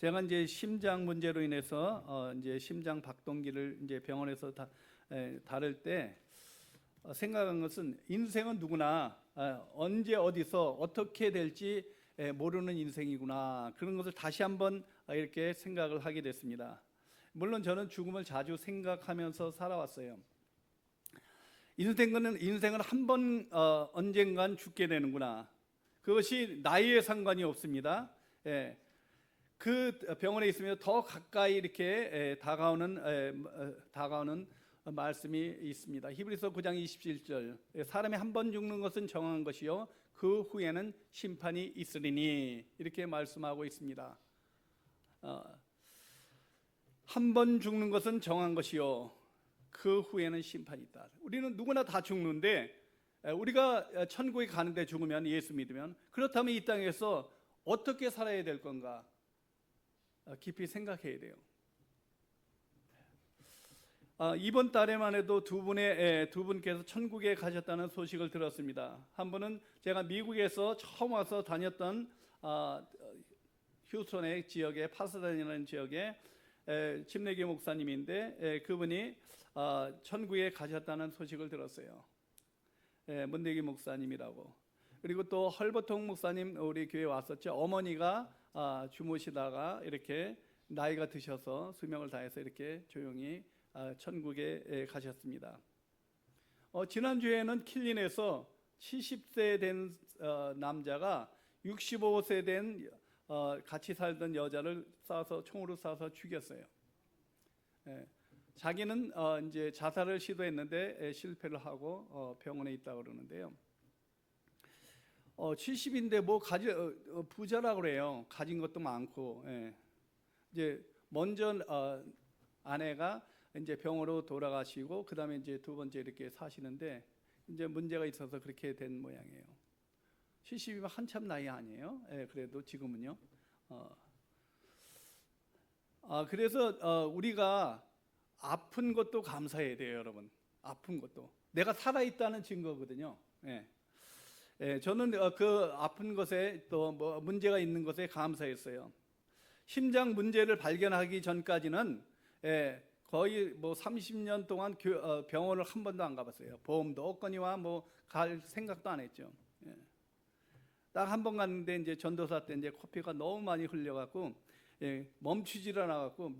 제가 이제 심장 문제로 인해서 이제 심장 박동기를 이제 병원에서 다룰 때 생각한 것은 인생은 누구나 언제 어디서 어떻게 될지 모르는 인생이구나, 그런 것을 다시 한번 이렇게 생각을 하게 됐습니다. 물론 저는 죽음을 자주 생각하면서 살아왔어요. 인생은 한 번 언젠간 죽게 되는구나. 그것이 나이에 상관이 없습니다. 그 병원에 있으면 더 가까이 이렇게 다가오는 말씀이 있습니다. 히브리서 9장 27절, 사람이 한 번 죽는 것은 정한 것이요 그 후에는 심판이 있으리니, 이렇게 말씀하고 있습니다. 한 번 죽는 것은 정한 것이요 그 후에는 심판이 있다. 우리는 누구나 다 죽는데, 우리가 천국에 가는데 죽으면, 예수 믿으면, 그렇다면 이 땅에서 어떻게 살아야 될 건가 깊이 생각해야 돼요. 이번 달에만 해도 두 분께서 천국에 가셨다는 소식을 들었습니다. 한 분은 제가 미국에서 처음 와서 다녔던 휴스턴의 지역에, 파사다니라는 지역에 침례교 목사님인데, 그분이 천국에 가셨다는 소식을 들었어요. 문대기 목사님이라고. 그리고 또 헐버통 목사님 우리 교회 왔었죠. 어머니가 주무시다가 이렇게 나이가 드셔서 수명을 다해서 이렇게 조용히 천국에 가셨습니다. 지난주에는 킬린에서 70세 된 남자가 65세 된 같이 살던 여자를 총으로 쏴서 죽였어요. 자기는 이제 자살을 시도했는데 실패를 하고 병원에 있다고 그러는데요. 70인데 뭐 부자라고 그래요. 가진 것도 많고. 이제 먼저 아내가 이제 병으로 돌아가시고, 그 다음에 이제 두 번째 이렇게 사시는데, 이제 문제가 있어서 그렇게 된 모양이에요. 70이면 한참 나이 아니에요? 그래도 지금은요. 그래서 우리가 아픈 것도 감사해야 돼요, 여러분. 아픈 것도 내가 살아있다는 증거거든요. 저는 그 아픈 것에 또 뭐 문제가 있는 것에 감사했어요. 심장 문제를 발견하기 전까지는 거의 뭐 30년 동안 병원을 한 번도 안 가봤어요. 보험도 없거니와 뭐 갈 생각도 안 했죠. 딱 한 번 갔는데, 이제 전도사 때 이제 코피가 너무 많이 흘려갖고 멈추질 않아갖고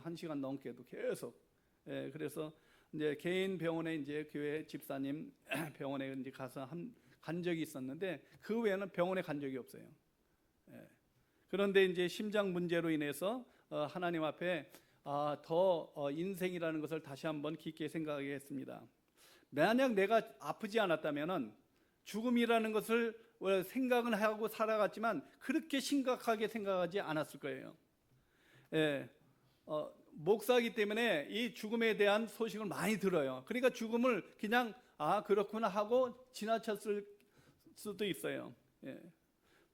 한 시간 넘게도 계속. 그래서 이제 개인 병원에, 이제 교회 집사님 병원에 이제 가서 간 적이 있었는데, 그 외에는 병원에 간 적이 없어요. 그런데 이제 심장 문제로 인해서 하나님 앞에 더 인생이라는 것을 다시 한번 깊게 생각하게 했습니다. 만약 내가 아프지 않았다면은 죽음이라는 것을 생각은 하고 살아갔지만 그렇게 심각하게 생각하지 않았을 거예요. 목사이기 때문에 이 죽음에 대한 소식을 많이 들어요. 그러니까 죽음을 그냥 그렇구나 하고 지나쳤을 수도 있어요.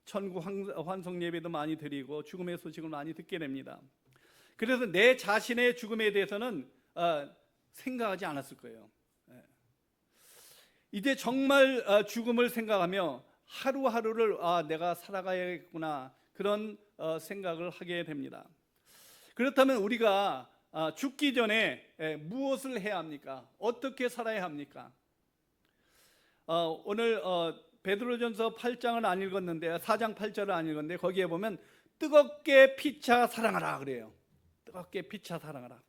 천국 환송 예배도 많이 드리고 죽음의 소식을 많이 듣게 됩니다. 그래서 내 자신의 죽음에 대해서는 생각하지 않았을 거예요. 이제 정말 죽음을 생각하며 하루하루를 내가 살아가야겠구나, 그런 생각을 하게 됩니다. 그렇다면 우리가 죽기 전에 무엇을 해야 합니까? 어떻게 살아야 합니까? 오늘 베드로전서 8장을 안 읽었는데, 4장 8절을 안 읽었는데, 거기에 보면 뜨겁게 피차 사랑하라 그래요. 뜨겁게 피차 사랑하라.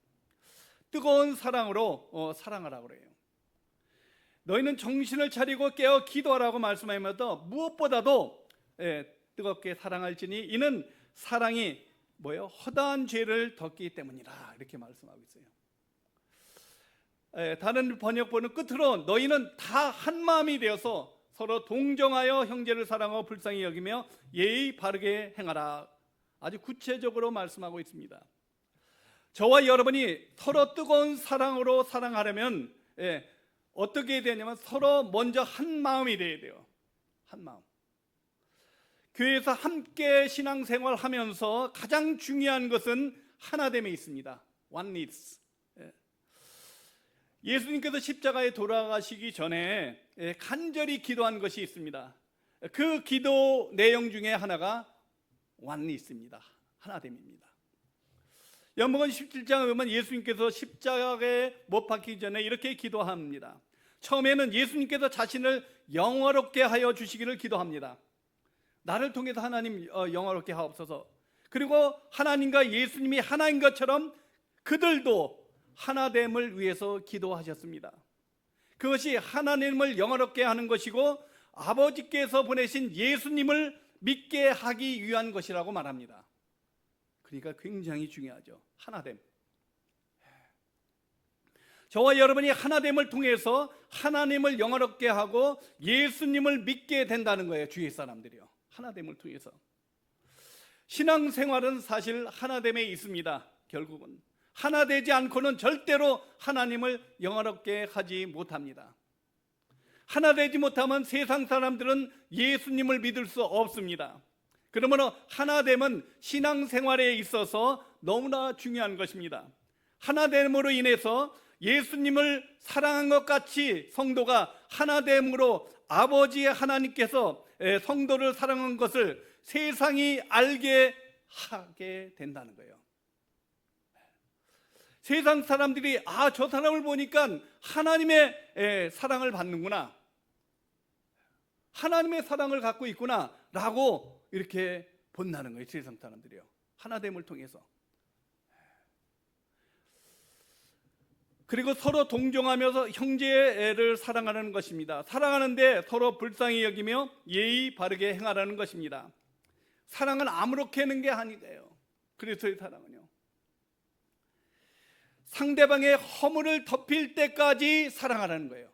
뜨거운 사랑으로 사랑하라 그래요. 너희는 정신을 차리고 깨어 기도하라고 말씀하면서, 무엇보다도 뜨겁게 사랑할지니 이는 사랑이 허다한 죄를 덮기 때문이라, 이렇게 말씀하고 있어요. 다른 번역본은 끝으로 너희는 다 한 마음이 되어서 서로 동정하여 형제를 사랑하고 불쌍히 여기며 예의 바르게 행하라, 아주 구체적으로 말씀하고 있습니다. 저와 여러분이 서로 뜨거운 사랑으로 사랑하려면 어떻게 해야 되냐면, 서로 먼저 한 마음이 돼야 돼요. 한 마음. 교회에서 함께 신앙생활 하면서 가장 중요한 것은 하나됨에 있습니다. oneness. 예수님께서 십자가에 돌아가시기 전에 간절히 기도한 것이 있습니다. 그 기도 내용 중에 하나가 oneness입니다. 하나됨입니다. 요한복음 17장에 보면 예수님께서 십자가에 못 박히기 전에 이렇게 기도합니다. 처음에는 예수님께서 자신을 영화롭게 하여 주시기를 기도합니다. 나를 통해서 하나님 영화롭게 하옵소서. 그리고 하나님과 예수님이 하나인 것처럼 그들도 하나됨을 위해서 기도하셨습니다. 그것이 하나님을 영화롭게 하는 것이고 아버지께서 보내신 예수님을 믿게 하기 위한 것이라고 말합니다. 그러니까 굉장히 중요하죠. 하나됨. 저와 여러분이 하나됨을 통해서 하나님을 영화롭게 하고 예수님을 믿게 된다는 거예요. 주위 사람들이요. 하나됨을 통해서. 신앙생활은 사실 하나됨에 있습니다. 결국은 하나되지 않고는 절대로 하나님을 영화롭게 하지 못합니다. 하나되지 못하면 세상 사람들은 예수님을 믿을 수 없습니다. 그러므로 하나됨은 신앙생활에 있어서 너무나 중요한 것입니다. 하나됨으로 인해서 예수님을 사랑한 것 같이 성도가 하나됨으로 아버지 하나님께서 성도를 사랑한 것을 세상이 알게 하게 된다는 거예요. 세상 사람들이 저 사람을 보니까 하나님의 사랑을 받는구나, 하나님의 사랑을 갖고 있구나 라고 이렇게 본다는 거예요. 세상 사람들이요. 하나됨을 통해서. 그리고 서로 동정하면서 형제를 사랑하는 것입니다. 사랑하는데 서로 불쌍히 여기며 예의 바르게 행하라는 것입니다. 사랑은 아무렇게 하는 게 아니에요. 그리스도의 사랑은요, 상대방의 허물을 덮일 때까지 사랑하라는 거예요.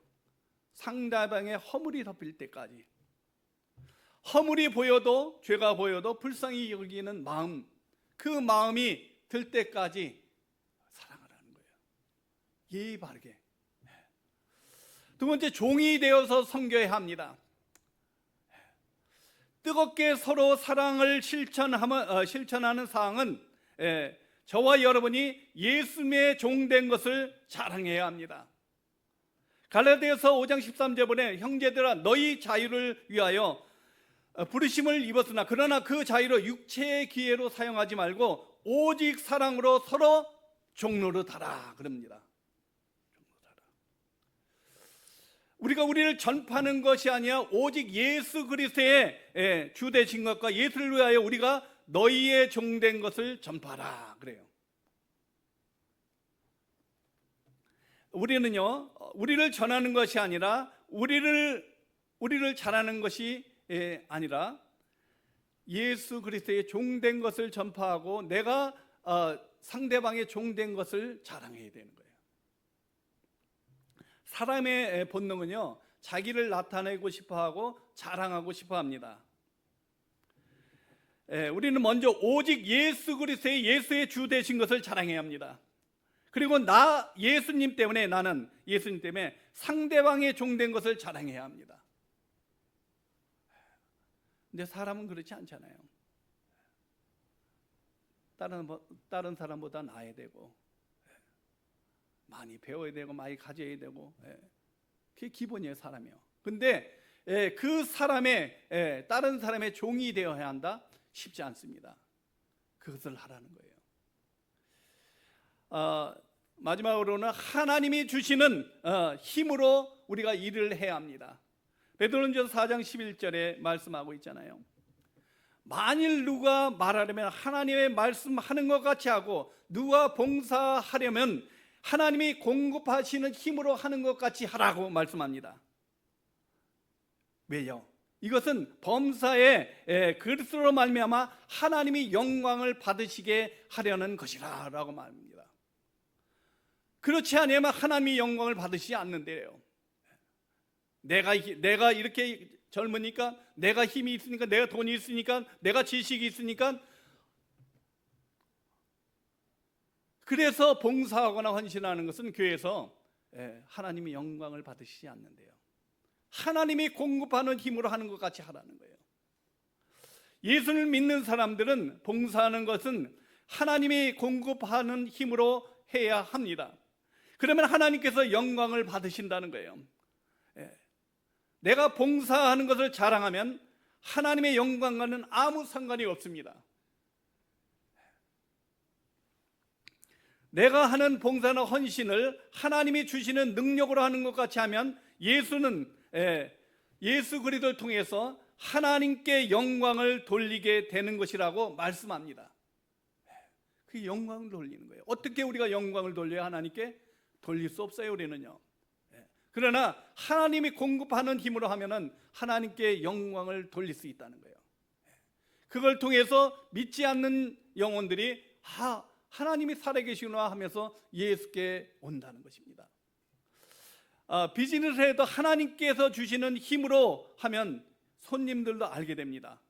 상대방의 허물이 덮일 때까지. 허물이 보여도, 죄가 보여도 불쌍히 여기는 마음, 그 마음이 들 때까지 사랑하라는 거예요. 예의 바르게. 두 번째, 종이 되어서 섬겨야 합니다. 뜨겁게 서로 사랑을 실천하는 사항은 저와 여러분이 예수님의 종된 것을 자랑해야 합니다. 갈라디아서 5장 13절에 보면 형제들아 너희 자유를 위하여 부르심을 입었으나 그러나 그 자유로 육체의 기회로 사용하지 말고 오직 사랑으로 서로 종노릇하라 그럽니다. 우리가 우리를 전파하는 것이 아니라 오직 예수 그리스도의 주 되신 것과 예수를 위하여 우리가 너희의 종된 것을 전파하라 그래요. 우리는요, 우리를 전하는 것이 아니라 우리를 잘하는 것이 아니라 예수 그리스도의 종된 것을 전파하고 내가 상대방의 종된 것을 자랑해야 되는 거예요. 사람의 본능은요, 자기를 나타내고 싶어하고 자랑하고 싶어합니다. 우리는 먼저 오직 예수 그리스도의 예수의 주 되신 것을 자랑해야 합니다. 그리고 예수님 때문에, 나는 예수님 때문에 상대방의 종된 것을 자랑해야 합니다. 근데 사람은 그렇지 않잖아요. 다른 사람보다 나아야 되고 많이 배워야 되고 많이 가져야 되고, 그게 기본이에요, 사람이요. 근데 그 사람의 다른 사람의 종이 되어야 한다? 쉽지 않습니다. 그것을 하라는 거예요. 마지막으로는 하나님이 주시는 힘으로 우리가 일을 해야 합니다. 베드로전서 4장 11절에 말씀하고 있잖아요. 만일 누가 말하려면 하나님의 말씀하는 것 같이 하고 누가 봉사하려면 하나님이 공급하시는 힘으로 하는 것 같이 하라고 말씀합니다. 왜요? 이것은 범사에 그리스도로 말미암아 하나님이 영광을 받으시게 하려는 것이라고 말합니다. 그렇지 않으면 하나님이 영광을 받으시지 않는데요. 내가 이렇게 젊으니까, 내가 힘이 있으니까, 내가 돈이 있으니까, 내가 지식이 있으니까, 그래서 봉사하거나 헌신하는 것은 교회에서 하나님이 영광을 받으시지 않는데요. 하나님이 공급하는 힘으로 하는 것 같이 하라는 거예요. 예수를 믿는 사람들은 봉사하는 것은 하나님이 공급하는 힘으로 해야 합니다. 그러면 하나님께서 영광을 받으신다는 거예요. 내가 봉사하는 것을 자랑하면 하나님의 영광과는 아무 상관이 없습니다. 내가 하는 봉사나 헌신을 하나님이 주시는 능력으로 하는 것 같이 하면 예수는 예수 그리스도를 통해서 하나님께 영광을 돌리게 되는 것이라고 말씀합니다. 그 영광을 돌리는 거예요. 어떻게 우리가 영광을 돌려야 하나님께? 돌릴 수 없어요, 우리는요. 그러나 하나님이 공급하는 힘으로 하면은 하나님께 영광을 돌릴 수 있다는 거예요. 그걸 통해서 믿지 않는 영혼들이 하나님이 살아계시구나 하면서 예수께 온다는 것입니다. 비즈니스를 해도 하나님께서 주시는 힘으로 하면 손님들도 알게 됩니다.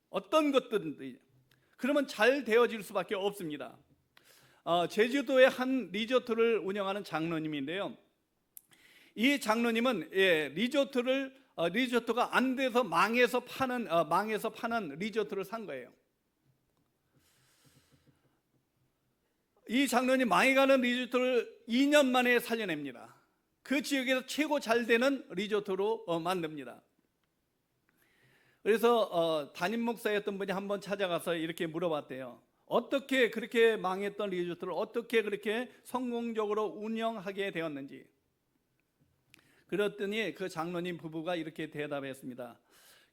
어떤 것들은 그러면 잘 되어질 수밖에 없습니다. 제주도의 한 리조트를 운영하는 장로님인데요, 이 장로님은 리조트가 안 돼서 망해서 파는 리조트를 산 거예요. 이 장로님 망해가는 리조트를 2년 만에 살려냅니다. 그 지역에서 최고 잘 되는 리조트로 만듭니다. 그래서 담임 목사였던 분이 한번 찾아가서 이렇게 물어봤대요. 어떻게 그렇게 망했던 리조트를 어떻게 그렇게 성공적으로 운영하게 되었는지. 그랬더니 그 장로님 부부가 이렇게 대답했습니다.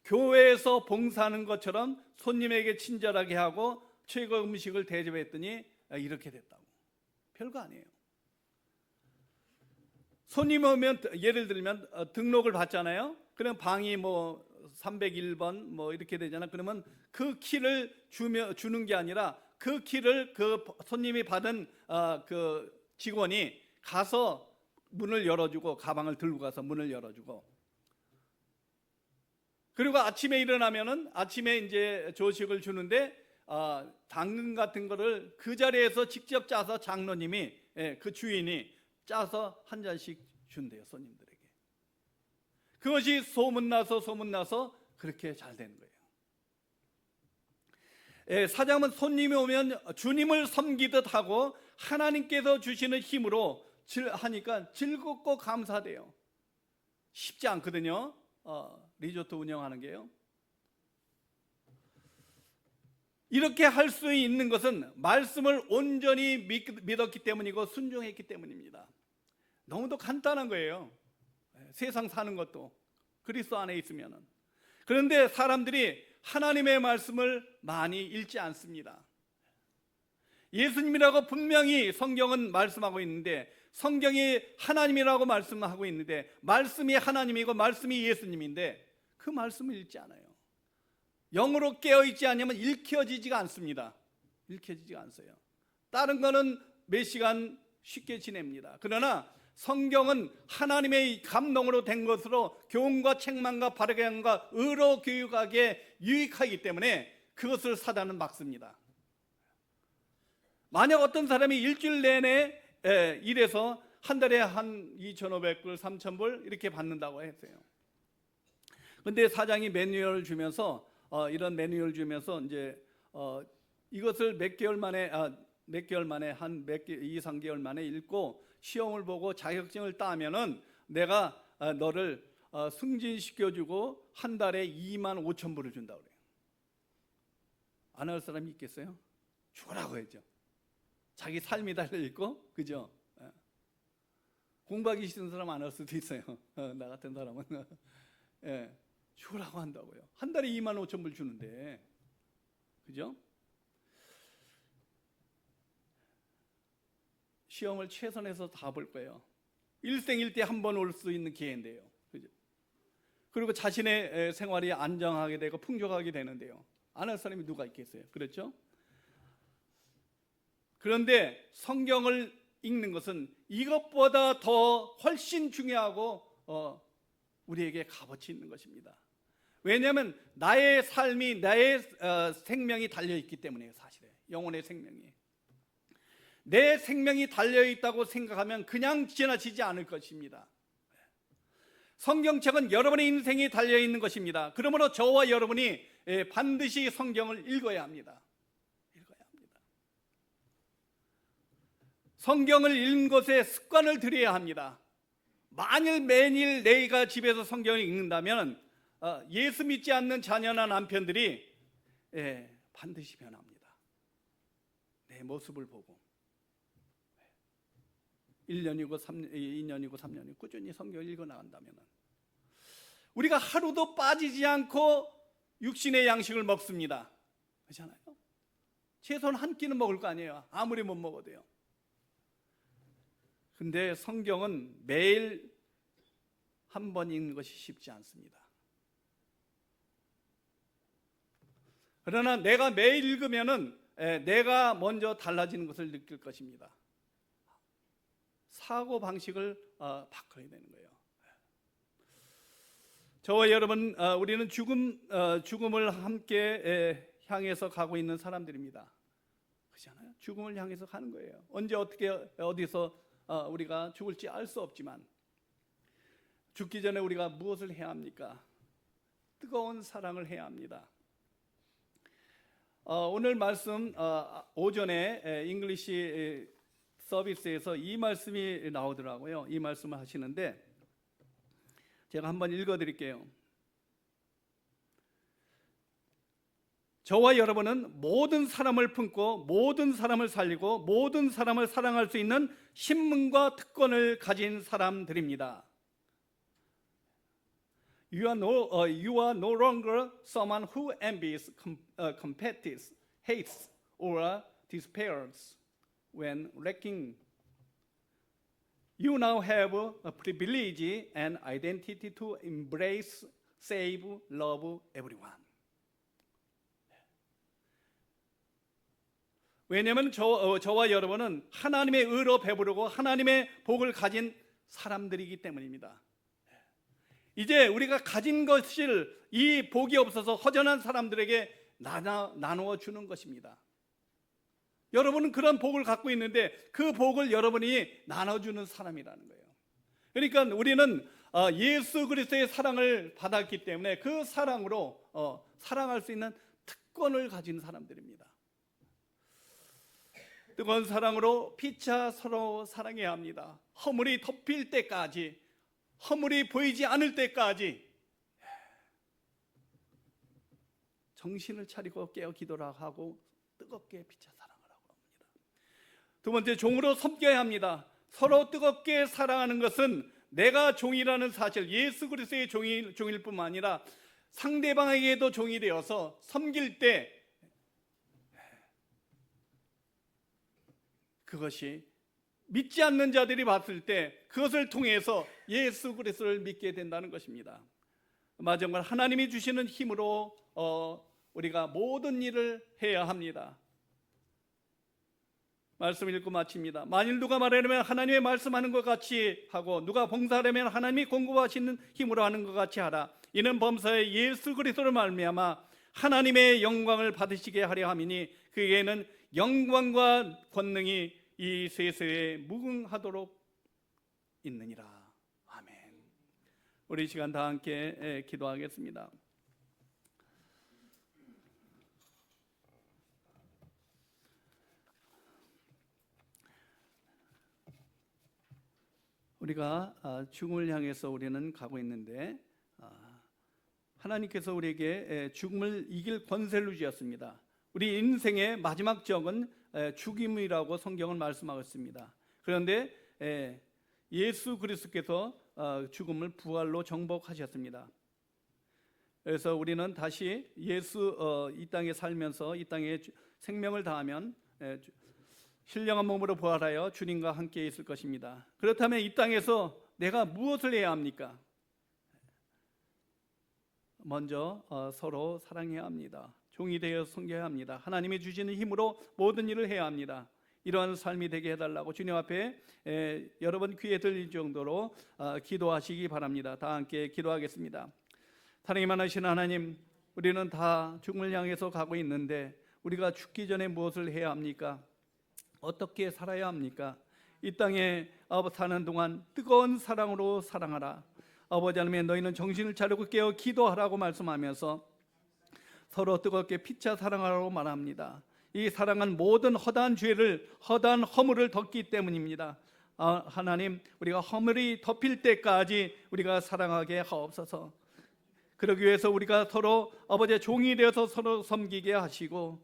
교회에서 봉사하는 것처럼 손님에게 친절하게 하고 최고 음식을 대접했더니 이렇게 됐다고. 별거 아니에요. 손님 오면 예를 들면 등록을 받잖아요. 그럼 방이 뭐 301번 이렇게 되잖아. 그러면 그 키를 주는 게 아니라 그 키를 그 손님이 받은 그 직원이 가서 문을 열어주고, 가방을 들고 가서 문을 열어주고, 그리고 아침에 일어나면은 아침에 이제 조식을 주는데 당근 같은 거를 그 자리에서 직접 짜서 장로님이, 그 주인이 짜서 한 잔씩 준대요, 손님들에게. 그것이 소문나서 그렇게 잘 되는 거예요. 사장은 손님이 오면 주님을 섬기듯 하고 하나님께서 주시는 힘으로 하니까 즐겁고 감사돼요. 쉽지 않거든요, 리조트 운영하는 게요. 이렇게 할 수 있는 것은 말씀을 온전히 믿었기 때문이고 순종했기 때문입니다. 너무도 간단한 거예요. 세상 사는 것도 그리스도 안에 있으면은. 그런데 사람들이 하나님의 말씀을 많이 읽지 않습니다. 예수님이라고 분명히 성경은 말씀하고 있는데, 성경이 하나님이라고 말씀하고 있는데, 말씀이 하나님이고 말씀이 예수님인데 그 말씀을 읽지 않아요. 영으로 깨어있지 않으면 읽혀지지가 않습니다. 읽혀지지가 않아요. 다른 거는 몇 시간 쉽게 지냅니다. 그러나 성경은 하나님의 감동으로 된 것으로 교훈과 책망과 바르게 함과 의로 교육하기에 유익하기 때문에 그것을 사단은 막습니다. 만약 어떤 사람이 일주일 내내 일해서 한 달에 한 2,500불, 3,000불 이렇게 받는다고 했어요. 근데 사장이 매뉴얼을 주면서 이런 매뉴얼을 주면서 이제 이것을 몇 개월 만에 한 2, 3개월 만에 읽고 시험을 보고 자격증을 따면은 내가 너를 승진시켜주고 한 달에 25,000불을 준다고 그래요. 안 할 사람이 있겠어요? 주라고 했죠. 자기 삶이 달려있고, 그죠? 공부하기 싫은 사람 안 할 수도 있어요. 나 같은 사람은. 주라고 한다고요. 한 달에 25,000불 주는데, 그죠? 시험을 최선에서 다 볼 거예요. 일생일대 한 번 올 수 있는 기회인데요, 그죠? 그리고 자신의 생활이 안정하게 되고 풍족하게 되는데요, 안 할 사람이 누가 있겠어요? 그렇죠? 그런데 성경을 읽는 것은 이것보다 더 훨씬 중요하고 우리에게 값어치 있는 것입니다. 왜냐하면 나의 삶이, 나의 생명이 달려있기 때문에요. 사실은 영혼의 생명이, 내 생명이 달려있다고 생각하면 그냥 지나치지 않을 것입니다. 성경책은 여러분의 인생이 달려있는 것입니다. 그러므로 저와 여러분이 반드시 성경을 읽어야 합니다. 성경을 읽는 것에 습관을 들여야 합니다. 만일 매일 내가 집에서 성경을 읽는다면 예수 믿지 않는 자녀나 남편들이 반드시 변합니다. 내 모습을 보고. 1년이고 2년이고 3년이고 꾸준히 성경을 읽어 나간다면 우리가 하루도 빠지지 않고 육신의 양식을 먹습니다. 그렇잖아요. 최소한 한 끼는 먹을 거 아니에요. 아무리 못 먹어도요. 근데 성경은 매일 한 번 읽는 것이 쉽지 않습니다. 그러나 내가 매일 읽으면은 내가 먼저 달라지는 것을 느낄 것입니다. 사고 방식을 바꿔야 되는 거예요. 저와 여러분, 우리는 죽음을 함께 향해서 가고 있는 사람들입니다. 그렇잖아요. 죽음을 향해서 가는 거예요. 언제 어떻게 어디서 우리가 죽을지 알 수 없지만 죽기 전에 우리가 무엇을 해야 합니까? 뜨거운 사랑을 해야 합니다. 오늘 말씀 오전에 잉글리시 서비스에서 이 말씀이 나오더라고요. 이 말씀을 하시는데 제가 한번 읽어드릴게요. 저와 여러분은 모든 사람을 품고 모든 사람을 살리고 모든 사람을 사랑할 수 있는 신분과 특권을 가진 사람들입니다. You are no longer someone who envies, competes, hates, or despairs when lacking. You now have a privilege and identity to embrace, save, love everyone. 왜냐하면 저와 여러분은 하나님의 의로 배부르고 하나님의 복을 가진 사람들이기 때문입니다. 이제 우리가 가진 것을 이 복이 없어서 허전한 사람들에게 나누어 주는 것입니다. 여러분은 그런 복을 갖고 있는데 그 복을 여러분이 나눠주는 사람이라는 거예요. 그러니까 우리는 예수 그리스도의 사랑을 받았기 때문에 그 사랑으로 사랑할 수 있는 특권을 가진 사람들입니다. 뜨거운 사랑으로 피차 서로 사랑해야 합니다. 허물이 덮일 때까지, 허물이 보이지 않을 때까지 정신을 차리고 깨어 기도를 하고 뜨겁게 피차 사랑하라고 합니다. 두 번째, 종으로 섬겨야 합니다. 서로 뜨겁게 사랑하는 것은 내가 종이라는 사실, 예수 그리스도의 종일 뿐만 아니라 상대방에게도 종이 되어서 섬길 때 그것이 믿지 않는 자들이 봤을 때 그것을 통해서 예수 그리스도를 믿게 된다는 것입니다. 마지막으로 하나님이 주시는 힘으로 우리가 모든 일을 해야 합니다. 말씀 읽고 마칩니다. 만일 누가 말하려면 하나님의 말씀하는 것 같이 하고 누가 봉사하려면 하나님이 공급하시는 힘으로 하는 것 같이 하라. 이는 범사에 예수 그리스도를 말미암아 하나님의 영광을 받으시게 하려 함이니 그에게는 영광과 권능이 이 세세에 무궁하도록 있느니라. 아멘. 우리 시간 다 함께 기도하겠습니다. 우리가 죽음을 향해서 우리는 가고 있는데 하나님께서 우리에게 죽음을 이길 권세를 주셨습니다. 우리 인생의 마지막 적은 죽임이라고 성경은 말씀하고 있습니다. 그런데 예수 그리스도께서 죽음을 부활로 정복하셨습니다. 그래서 우리는 다시 예수 이 땅에 살면서 이 땅에 생명을 다하면 신령한 몸으로 부활하여 주님과 함께 있을 것입니다. 그렇다면 이 땅에서 내가 무엇을 해야 합니까? 먼저 서로 사랑해야 합니다. 종이 되어 섬겨야 합니다. 하나님이 주시는 힘으로 모든 일을 해야 합니다. 이러한 삶이 되게 해달라고 주님 앞에 여러 번 귀에 들릴 정도로 기도하시기 바랍니다. 다 함께 기도하겠습니다. 사랑이 많으신 하나님, 우리는 다 죽음을 향해서 가고 있는데 우리가 죽기 전에 무엇을 해야 합니까? 어떻게 살아야 합니까? 이 땅에 사는 동안 뜨거운 사랑으로 사랑하라. 아버지 하나님, 너희는 정신을 차리고 깨어 기도하라고 말씀하면서 서로 뜨겁게 피차 사랑하라고 말합니다. 이 사랑은 모든 허다한 죄를, 허다한 허물을 덮기 때문입니다. 하나님, 우리가 허물이 덮일 때까지 우리가 사랑하게 하옵소서. 그러기 위해서 우리가 서로 아버지의 종이 되어서 서로 섬기게 하시고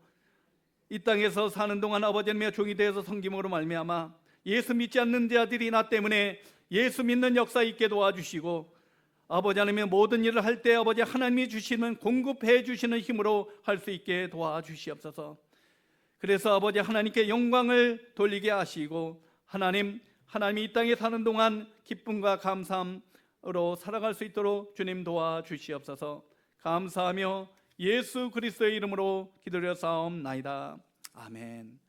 이 땅에서 사는 동안 아버지 하나님의 종이 되어서 섬김으로 말미암아 예수 믿지 않는 자들이 나 때문에 예수 믿는 역사 있게 도와주시고, 아버지 하나님 모든 일을 할 때 아버지 하나님이 주시는 공급해 주시는 힘으로 할 수 있게 도와주시옵소서. 그래서 아버지 하나님께 영광을 돌리게 하시고, 하나님이 이 땅에 사는 동안 기쁨과 감사함으로 살아갈 수 있도록 주님 도와주시옵소서. 감사하며 예수 그리스도의 이름으로 기도드려 싸움나이다. 아멘.